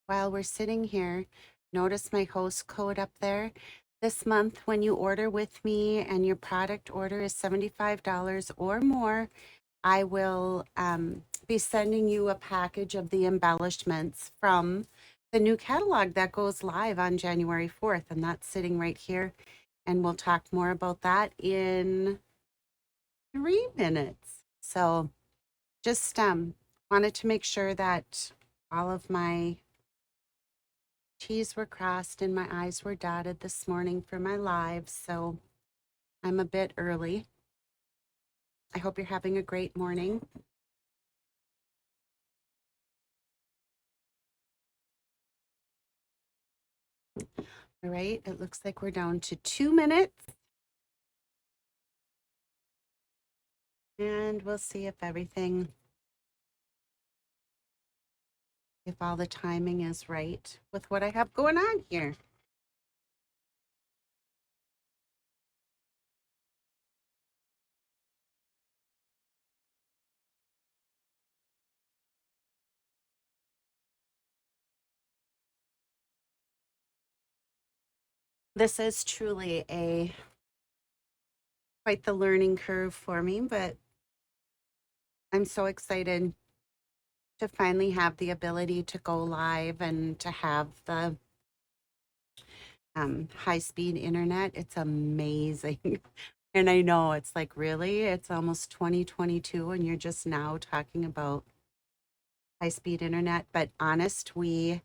while we're sitting here, notice my host code up there. This month, when you order with me and your product order is $75 or more, I will be sending you a package of the embellishments from the new catalog that goes live on January 4th. And that's sitting right here. And we'll talk more about that in 3 minutes. So just wanted to make sure that all of my T's were crossed and my I's were dotted this morning for my live. So I'm a bit early. I hope you're having a great morning. All right, it looks like we're down to 2 minutes. And we'll see if all the timing is right with what I have going on here. This is truly quite the learning curve for me, but I'm so excited to finally have the ability to go live and to have the high-speed internet. It's amazing. And I know it's like, really? It's almost 2022 and you're just now talking about high-speed internet. But honest, we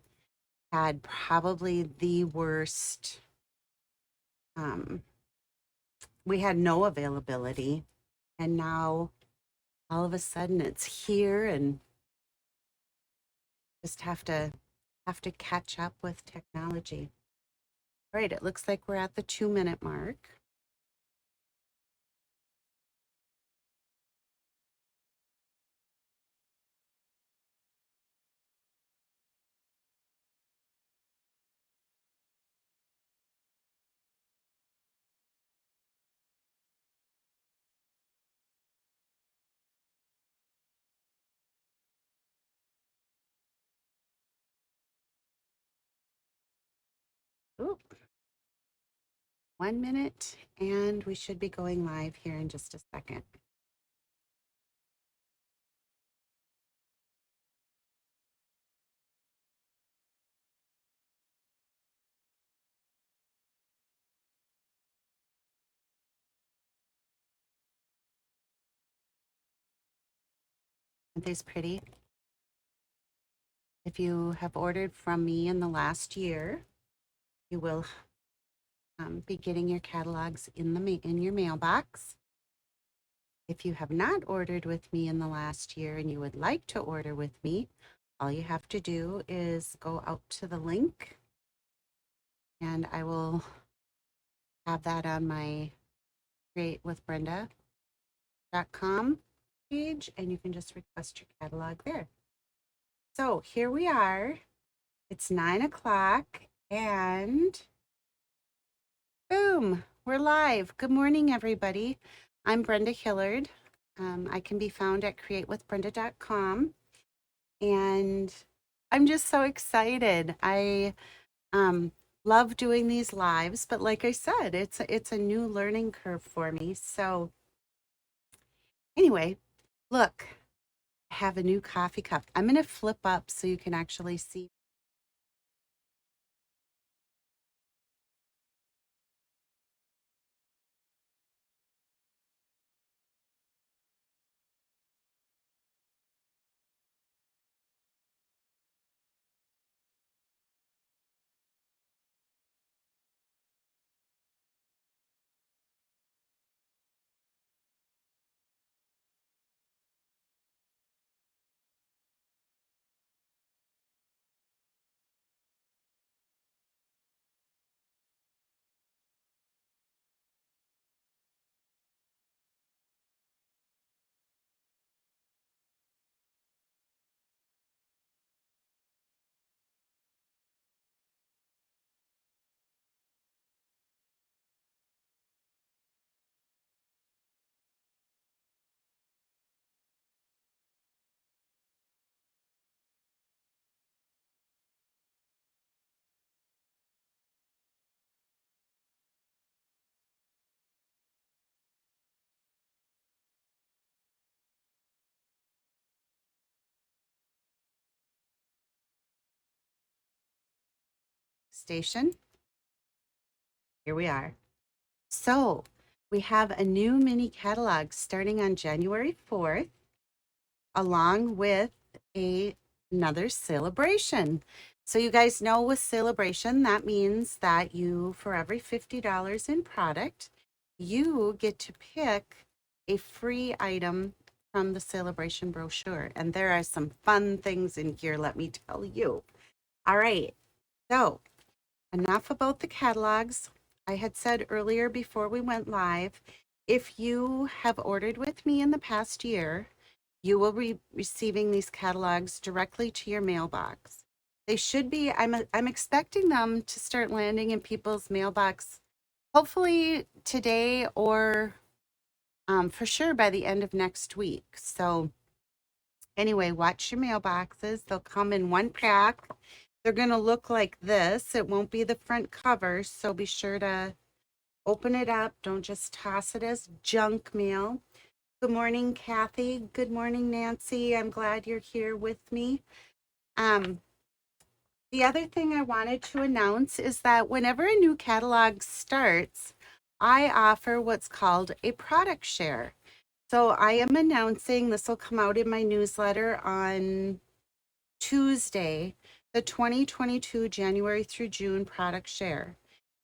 had probably the worst. We had no availability, and now all of a sudden it's here, and just have to catch up with technology. All right, it looks like we're at the 2 minute mark. Ooh, 1 minute, and we should be going live here in just a second. Aren't these pretty? If you have ordered from me in the last year, you will be getting your catalogs in your mailbox. If you have not ordered with me in the last year and you would like to order with me, all you have to do is go out to the link, and I will have that on my createwithbrenda.com page, and you can just request your catalog there. So here we are. It's 9 o'clock, and boom, we're live. Good morning, everybody. I'm Brenda Hillard. I can be found at createwithbrenda.com, and I'm just so excited. I love doing these lives, but like I said, it's a new learning curve for me. So anyway, look, I have a new coffee cup. I'm going to flip up so you can actually see. station. Here we are. So we have a new mini catalog starting on January 4th, along with another celebration. So you guys know with celebration, that means that you, for every $50 in product, you get to pick a free item from the celebration brochure. And there are some fun things in here, let me tell you. All right, so enough about the catalogs. I had said earlier before we went live, if you have ordered with me in the past year, you will be receiving these catalogs directly to your mailbox. They should be, I'm expecting them to start landing in people's mailbox, hopefully today or for sure by the end of next week. So anyway, watch your mailboxes. They'll come in one pack. They're going to look like this. It won't be the front cover, so be sure to open it up. Don't just toss it as junk mail. Good morning, Kathy. Good morning, Nancy. I'm glad you're here with me. The other thing I wanted to announce is that whenever a new catalog starts, I offer what's called a product share. So I am announcing, this will come out in my newsletter on Tuesday, the 2022 January through June product share.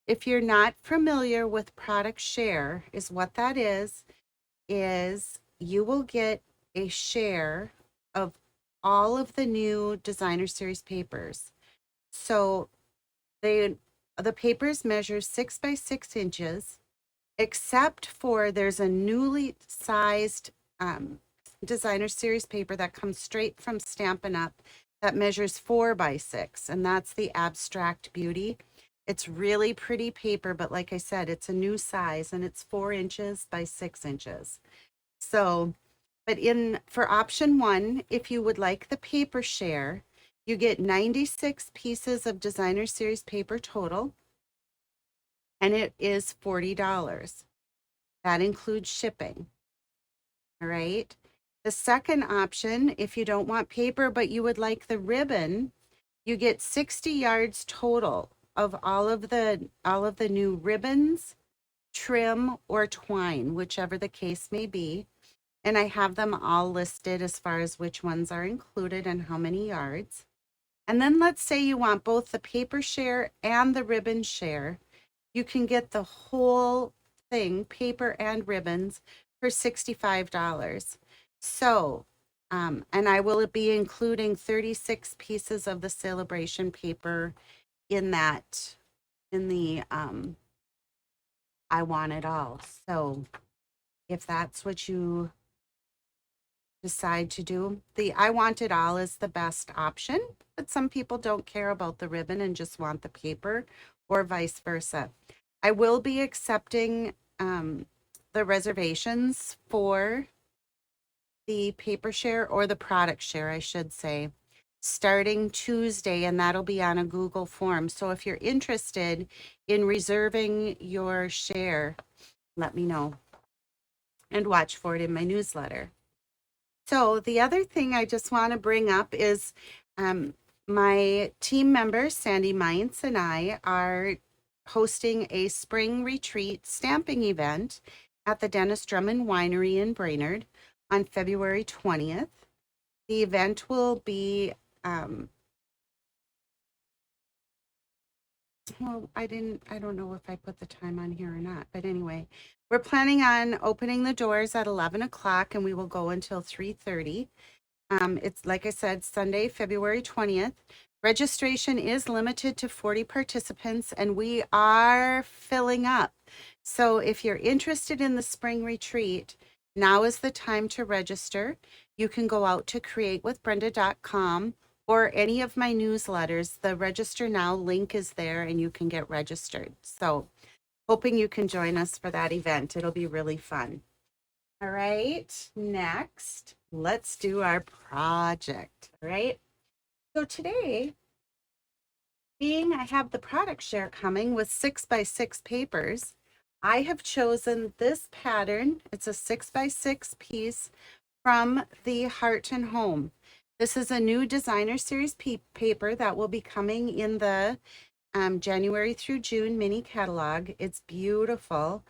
If you're not familiar with product share, is what that is you will get a share of all of the new designer series papers. So the papers measure 6 by 6 inches, except for there's a newly sized designer series paper that comes straight from Stampin' Up! That measures 4 by 6, and that's the Abstract Beauty. It's really pretty paper, but like I said, it's a new size and it's 4 inches by 6 inches. So, but for option 1, if you would like the paper share, you get 96 pieces of designer series paper total, and it is $40. That includes shipping. All right. The second option, if you don't want paper, but you would like the ribbon, you get 60 yards total of all of the new ribbons, trim, or twine, whichever the case may be. And I have them all listed as far as which ones are included and how many yards. And then let's say you want both the paper share and the ribbon share. You can get the whole thing, paper and ribbons, for $65. So, and I will be including 36 pieces of the celebration paper in the I Want It All. So if that's what you decide to do, the I Want It All is the best option, but some people don't care about the ribbon and just want the paper, or vice versa. I will be accepting the reservations for the paper share, or the product share, I should say, starting Tuesday, and that'll be on a Google form. So if you're interested in reserving your share, let me know and watch for it in my newsletter. So the other thing I just want to bring up is my team member, Sandy Mintz, and I are hosting a spring retreat stamping event at the Drummond Winery in Brainerd on February 20th. The event will be, well, I don't know if I put the time on here or not, but anyway, we're planning on opening the doors at 11 o'clock and we will go until 3:30. It's, like I said, Sunday, February 20th. Registration is limited to 40 participants and we are filling up. So if you're interested in the spring retreat, now is the time to register. You can go out to createwithbrenda.com or any of my newsletters. The register now link is there and you can get registered. So hoping you can join us for that event. It'll be really fun. All right, next, let's do our project. All right. So today, being I have the product share coming with 6 by 6 papers, I have chosen this pattern. It's a 6 by 6 piece from the Heart and Home. This is a new designer series paper that will be coming in the January through June mini catalog. It's beautiful.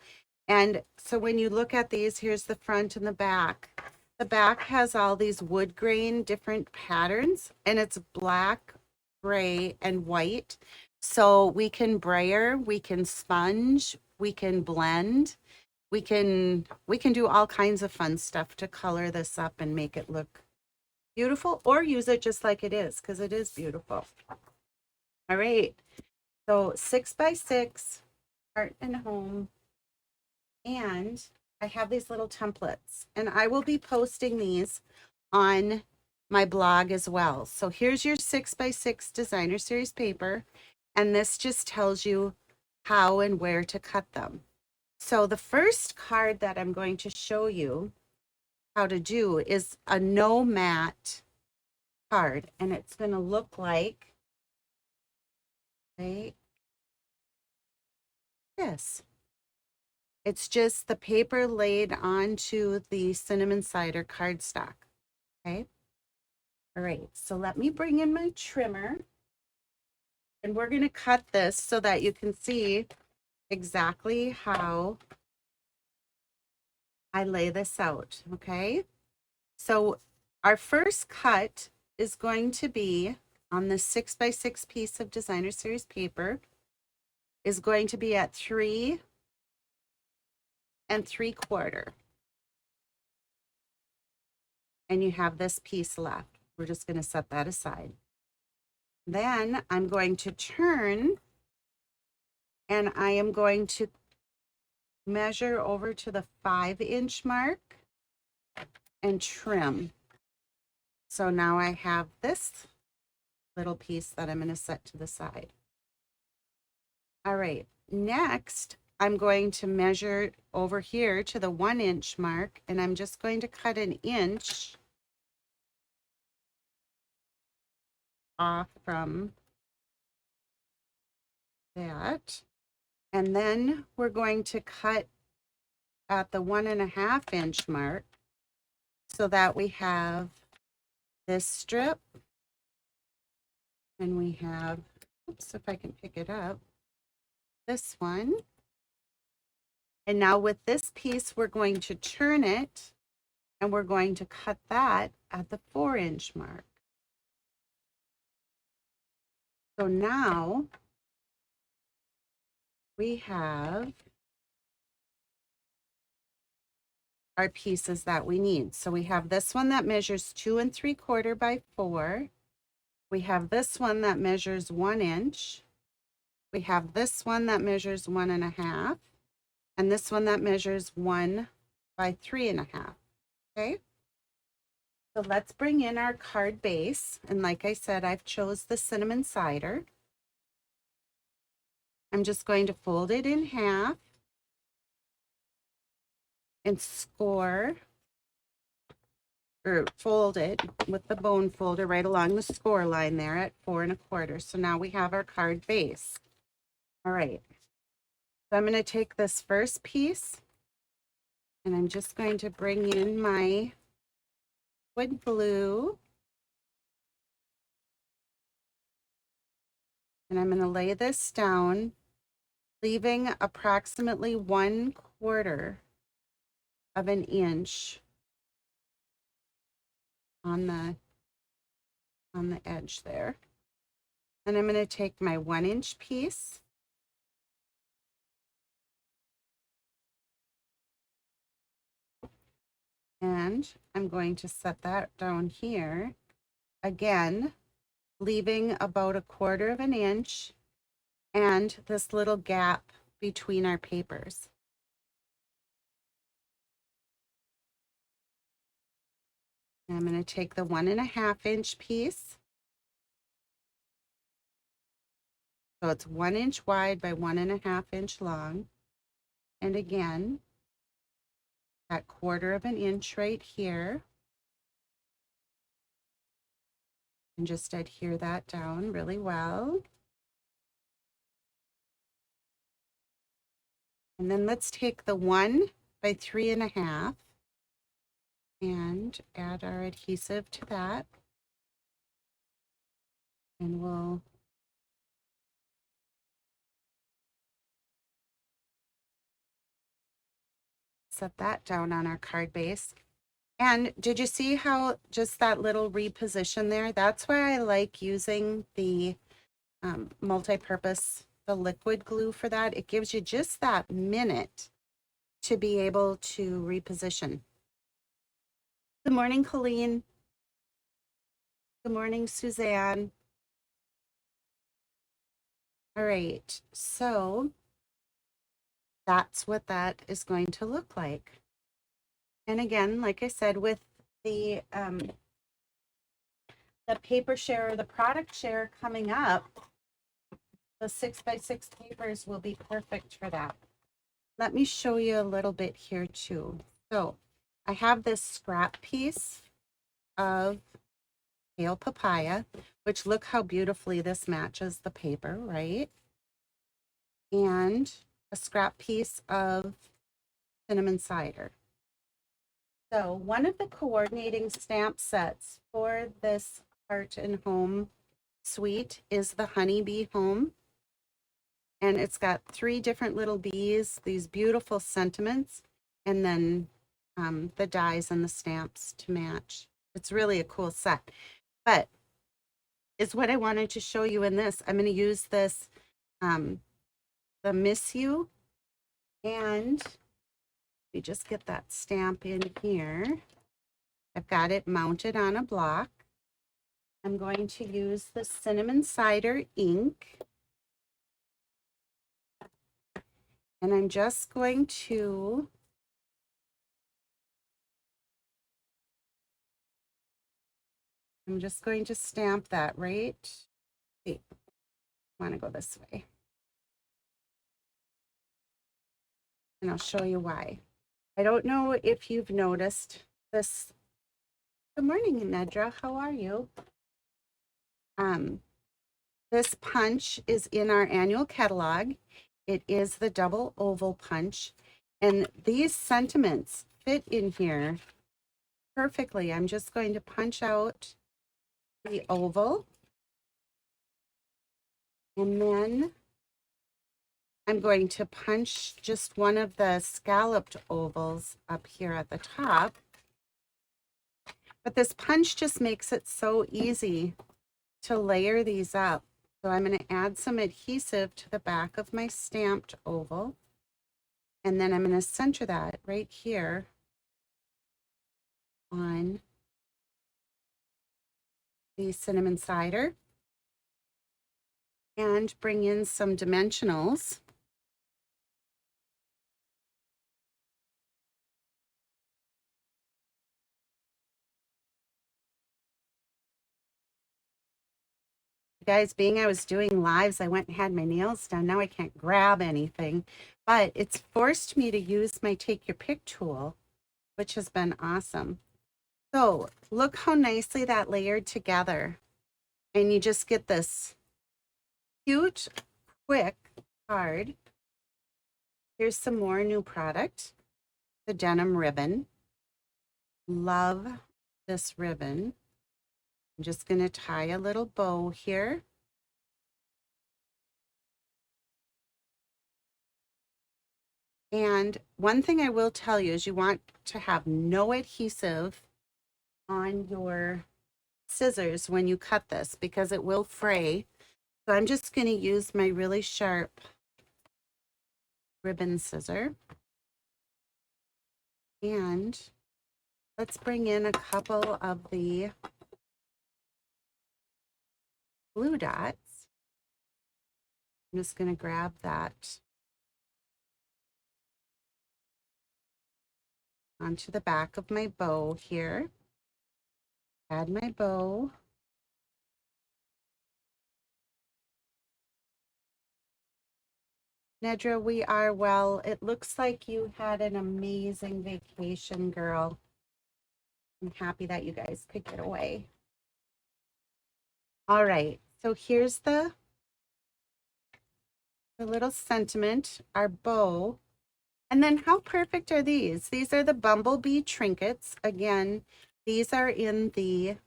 And so when you look at these, here's the front and the back. The back has all these wood grain, different patterns, and it's black, gray, and white. So we can brayer, we can sponge, we can blend, we can do all kinds of fun stuff to color this up and make it look beautiful, or use it just like it is, because it is beautiful. All right, so 6x6 art and home, and I have these little templates, and I will be posting these on my blog as well. So here's your 6x6 designer series paper, and this just tells you how and where to cut them. So the first card that I'm going to show you how to do is a no mat card, and it's going to look like this. It's just the paper laid onto the cinnamon cider cardstock. Okay. All right. So let me bring in my trimmer, and we're going to cut this so that you can see exactly how I lay this out. Okay. So our first cut is going to be on the 6x6 piece of designer series paper, is going to be at 3 3/4. And you have this piece left. We're just going to set that aside. Then I'm going to turn, and I am going to measure over to the 5-inch mark and trim. So now I have this little piece that I'm going to set to the side. All right, next I'm going to measure over here to the 1-inch mark, and I'm just going to cut 1 inch off from that. And then we're going to cut at the 1.5-inch mark so that we have this strip, and we have, oops, if I can pick it up, this one. And now with this piece, we're going to turn it, and we're going to cut that at the 4-inch mark. So now we have our pieces that we need. So we have this one that measures 2 3/4 by 4. We have this one that measures 1 inch. We have this one that measures 1.5, and this one that measures 1 by 3.5. Okay. So let's bring in our card base. And like I said, I've chose the cinnamon cider. I'm just going to fold it in half and score, or fold it with the bone folder right along the score line there at 4 1/4. So now we have our card base. All right. So I'm going to take this first piece, and I'm just going to bring in my wood glue, and I'm going to lay this down, leaving approximately 1/4 of an inch on the edge there. And I'm going to take my 1-inch piece, and I'm going to set that down here again, leaving about 1/4 of an inch and this little gap between our papers. And I'm going to take the 1.5-inch piece. So it's 1 inch wide by 1.5 inch long. And again, that 1/4 of an inch right here. And just adhere that down really well. And then let's take the 1 by 3.5 and add our adhesive to that. And we'll set that down on our card base. And did you see how just that little reposition there? That's why I like using the multi-purpose, the liquid glue for that. It gives you just that minute to be able to reposition. Good morning, Colleen. Good morning, Suzanne. All right, so that's what that is going to look like. And again, like I said, with the paper share or the product share coming up, the 6x6 papers will be perfect for that. Let me show you a little bit here too. So I have this scrap piece of pale papaya, which look how beautifully this matches the paper, right? And a scrap piece of cinnamon cider. So one of the coordinating stamp sets for this Heart and Home suite is the Honeybee Home. And it's got 3 different little bees, these beautiful sentiments, and then the dies and the stamps to match. It's really a cool set. But is what I wanted to show you in this. I'm going to use this, the Miss You, and we just get that stamp in here. I've got it mounted on a block. I'm going to use the cinnamon cider ink. And I'm just going to stamp that right. Wait, I want to go this way. And I'll show you why. I don't know if you've noticed this. Good morning, Nedra. How are you? This punch is in our annual catalog. It is the double oval punch. And these sentiments fit in here perfectly. I'm just going to punch out the oval. And then I'm going to punch just one of the scalloped ovals up here at the top. But this punch just makes it so easy to layer these up. So I'm going to add some adhesive to the back of my stamped oval. And then I'm going to center that right here on the cinnamon cider and bring in some dimensionals. Guys, being I was doing lives, I went and had my nails done. Now I can't grab anything, but it's forced me to use my Take Your Pick tool, which has been awesome. So look how nicely that layered together. And you just get this cute, quick card. Here's some more new product, the Denim Ribbon. Love this ribbon. I'm just going to tie a little bow here. And one thing I will tell you is you want to have no adhesive on your scissors when you cut this because it will fray. So I'm just going to use my really sharp ribbon scissor. And let's bring in a couple of the blue dots. I'm just going to grab that onto the back of my bow here. Add my bow. Nedra, we are well. It looks like you had an amazing vacation, girl. I'm happy that you guys could get away. All right, so here's the little sentiment, our bow. And then how perfect are these? These are the Bumble Bee Trinkets. Again, these are in the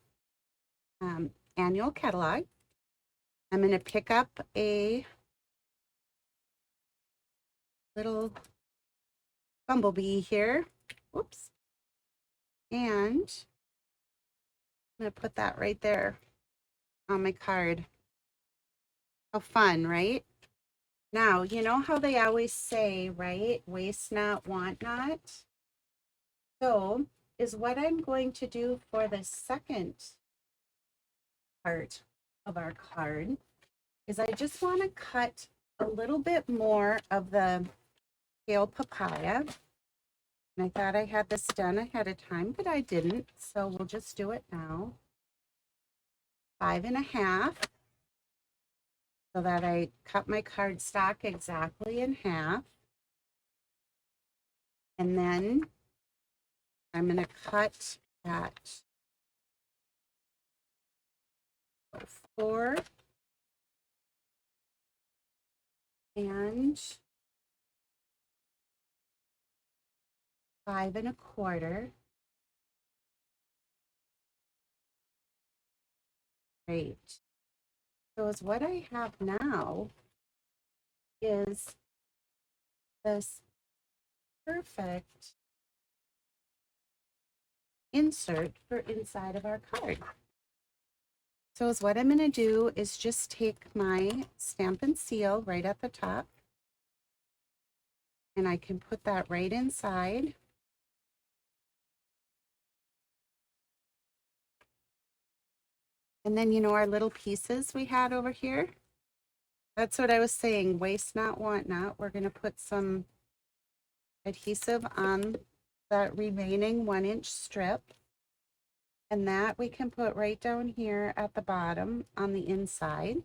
annual catalog. I'm going to pick up a little Bumble Bee here. Whoops. And I'm going to put that right there on my card. How fun, right? Now, you know how they always say, right? Waste not, want not. So is what I'm going to do for the second part of our card is I just want to cut a little bit more of the pale papaya. And I thought I had this done ahead of time, but I didn't. So we'll just do it now. 5.5, so that I cut my cardstock exactly in half. And then I'm going to cut that 4 and 5.25. Great. So is what I have now is this perfect insert for inside of our card. So is what I'm going to do is just take my stamp and seal right at the top, and I can put that right inside. And then, you know, our little pieces we had over here, that's what I was saying, waste not, want not. We're going to put some adhesive on that remaining 1-inch strip. And that we can put right down here at the bottom on the inside.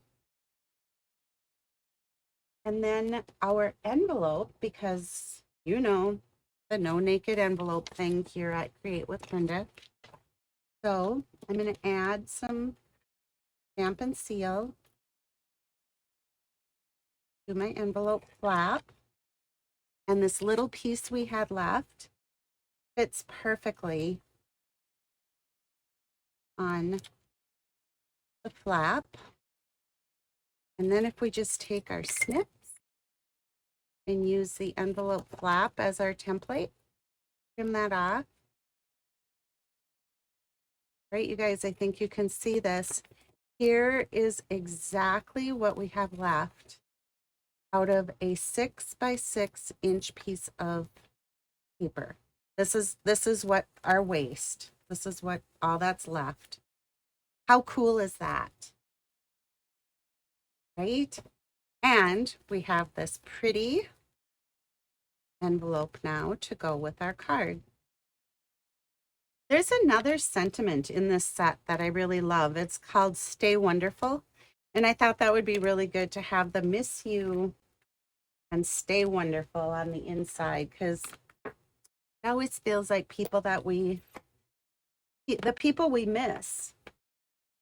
And then our envelope, because you know the no naked envelope thing here at Create with Brenda. So I'm going to add some stamp and seal to my envelope flap. And this little piece we had left fits perfectly on the flap. And then if we just take our snips and use the envelope flap as our template, trim that off. Right, you guys, I think you can see this. Here is exactly what we have left out of a 6 by 6 inch piece of paper. This is what our waste. This is what all that's left. How cool is that? Right? And we have this pretty envelope now to go with our card. There's another sentiment in this set that I really love. It's called Stay Wonderful. And I thought that would be really good to have the Miss You and Stay Wonderful on the inside, because it always feels like the people we miss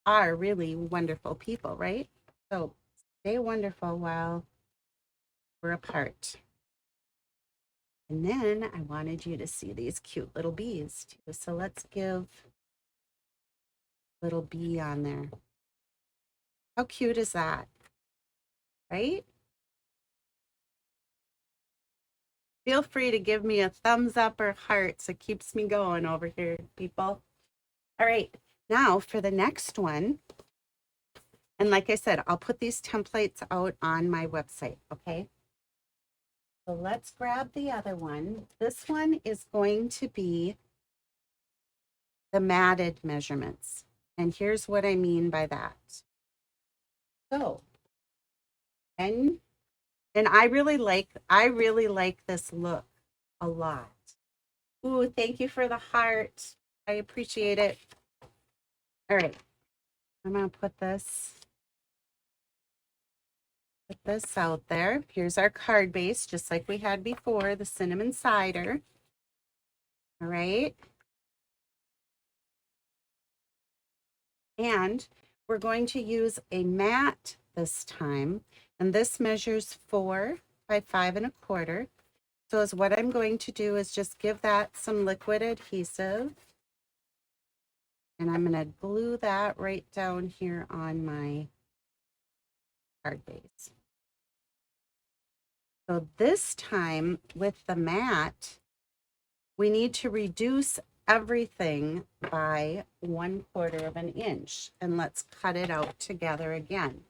are really wonderful people, right? So stay wonderful while we're apart. And then I wanted you to see these cute little bees too. So let's give little bee on there. How cute is that? Right? Feel free to give me a thumbs up or hearts. It keeps me going over here, people. All right, now for the next one. And like I said, I'll put these templates out on my website, okay? So let's grab the other one. This one is going to be the matted measurements. And here's what I mean by that. So, and I really like this look a lot. Ooh, thank you for the heart. I appreciate it. All right, I'm gonna put this out there. Here's our card base, just like we had before, the cinnamon cider. All right. And we're going to use a mat this time. And this measures 4 by 5.25. So as what I'm going to do is just give that some liquid adhesive. And I'm going to glue that right down here on my card base. So this time with the mat, we need to reduce everything by 1/4 of an inch. And let's cut it out together again.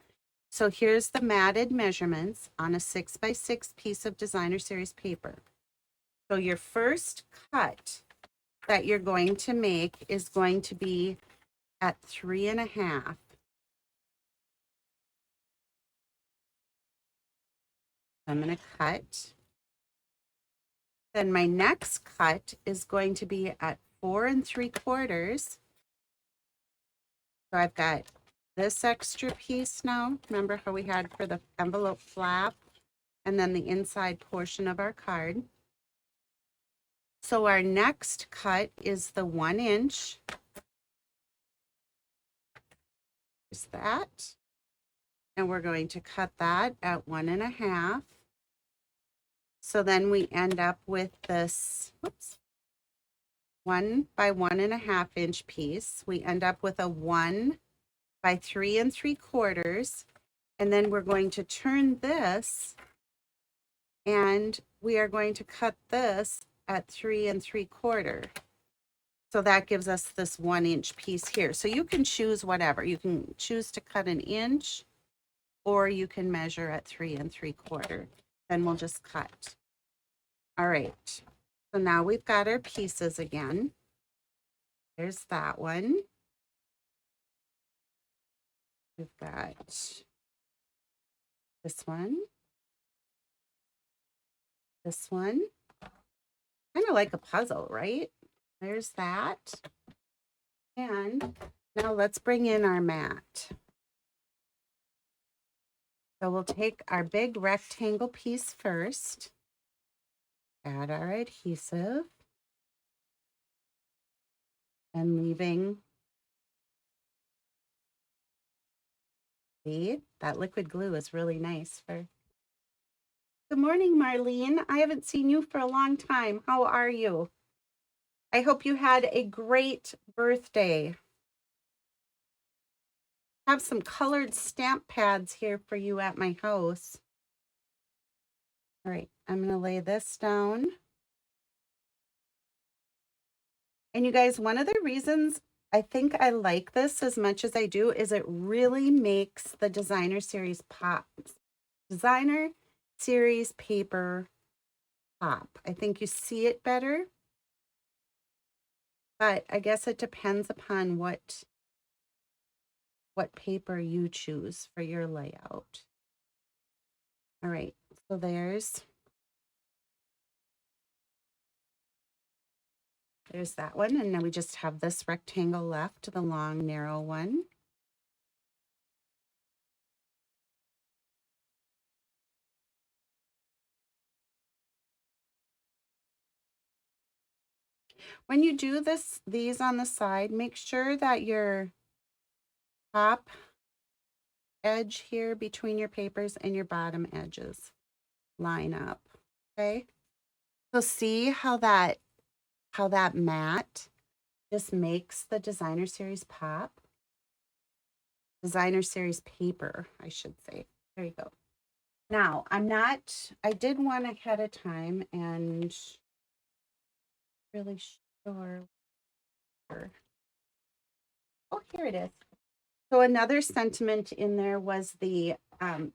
So here's the matted measurements on a 6x6 piece of designer series paper. So your first cut that you're going to make is going to be at 3.5. I'm going to cut. Then my next cut is going to be at 4 3/4. So I've got this extra piece now. Remember how we had for the envelope flap and then the inside portion of our card. So our next cut is the 1 inch. Is that. And we're going to cut that at 1.5. So then we end up with this, 1 by 1.5 inch piece. We end up with a 1 by 3 3/4. And then we're going to turn this and we are going to cut this at 3 3/4. So that gives us this 1 inch piece here. So you can choose whatever. You can choose to cut an inch or you can measure at 3 3/4. Then we'll just cut. All right. So now we've got our pieces again. There's that one. We've got this one. This one. Kind of like a puzzle, right? There's that. And now let's bring in our mat. So we'll take our big rectangle piece first. Add our adhesive. And leaving, see, that liquid glue is really nice for. Good morning, Marlene. I haven't seen you for a long time. How are you? I hope you had a great birthday. I have some colored stamp pads here for you at my house. All right, I'm going to lay this down. And you guys, one of the reasons I think I like this as much as I do is it really makes the designer series pop. Designer series paper pop. I think you see it better. But I guess it depends upon what paper you choose for your layout. All right, so there's that one. And then we just have this rectangle left, the long, narrow one. When you do these on the side, make sure that your top edge here between your papers and your bottom edges line up, okay? So see how that mat just makes the designer series pop? Designer series paper, I should say. There you go. Now, I did one ahead of time and really sure. Oh, here it is. So another sentiment in there was in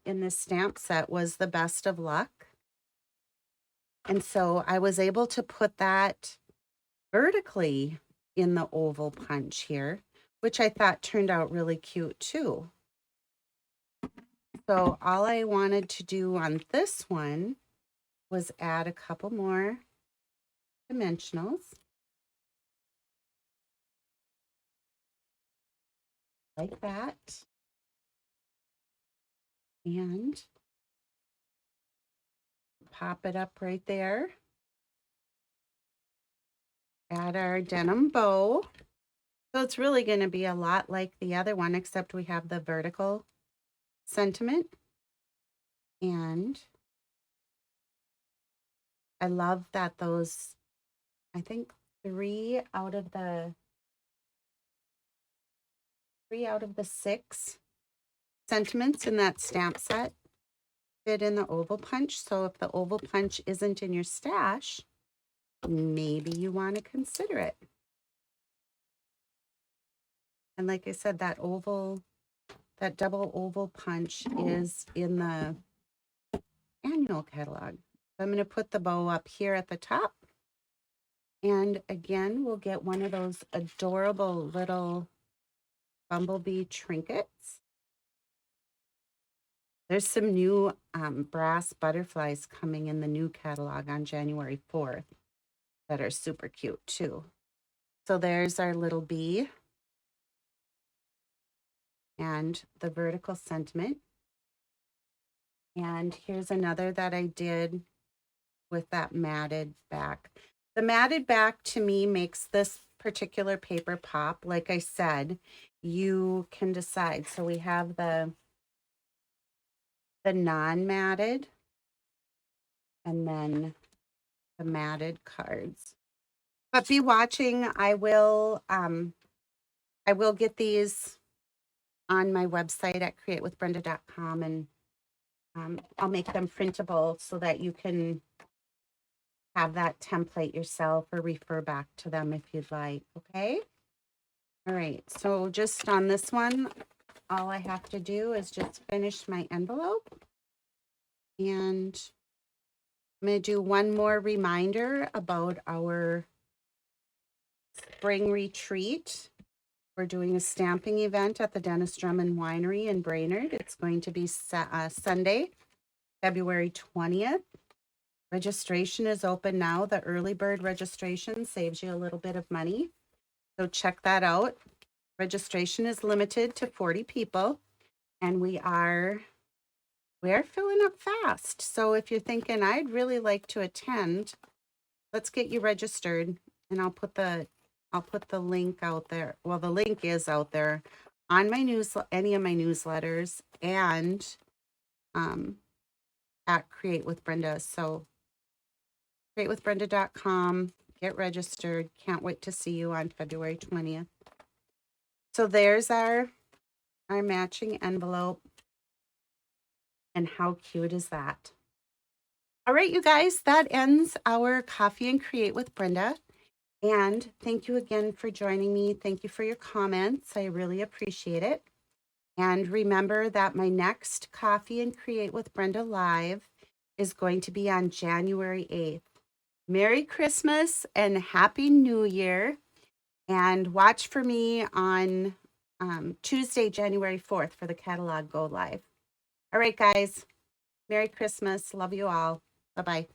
this stamp set was the best of luck. And so I was able to put that vertically in the oval punch here, which I thought turned out really cute too. So all I wanted to do on this one was add a couple more dimensionals. Like that. And pop it up right there. Add our denim bow. So it's really going to be a lot like the other one, except we have the vertical sentiment. And I love that those, I think 3 out of the 6 sentiments in that stamp set fit in the oval punch. So if the oval punch isn't in your stash, maybe you want to consider it. And like I said, that double oval punch is in the annual catalog. I'm going to put the bow up here at the top. And again, we'll get one of those adorable little Bumble Bee Trinkets. There's some new brass butterflies coming in the new catalog on January 4th that are super cute too. So there's our little bee and the vertical sentiment. And here's another that I did with that matted back. The matted back to me makes this particular paper pop. Like I said, you can decide. So we have the non-matted and then the matted cards. But be watching. I will get these on my website at createwithbrenda.com, and I'll make them printable so that you can have that template yourself or refer back to them if you'd like. Okay. All right. So just on this one, all I have to do is just finish my envelope, and I'm going to do one more reminder about our spring retreat. We're doing a stamping event at the Drummond Winery in Brainerd. It's going to be Sunday, February 20th. Registration is open now. The early bird registration saves you a little bit of money. So check that out. Registration is limited to 40 people, and we are filling up fast. So if you're thinking, I'd really like to attend, let's get you registered, and I'll put the link out there. Well, the link is out there on my any of my newsletters, and at Create with Brenda. So createwithbrenda.com, get registered. Can't wait to see you on February 20th. So there's our matching envelope. And how cute is that? All right, you guys, that ends our Coffee and Create with Brenda. And thank you again for joining me. Thank you for your comments. I really appreciate it. And remember that my next Coffee and Create with Brenda Live is going to be on January 8th. Merry Christmas and Happy New Year. And watch for me on Tuesday, January 4th for the catalog go live. All right, guys. Merry Christmas. Love you all. Bye-bye.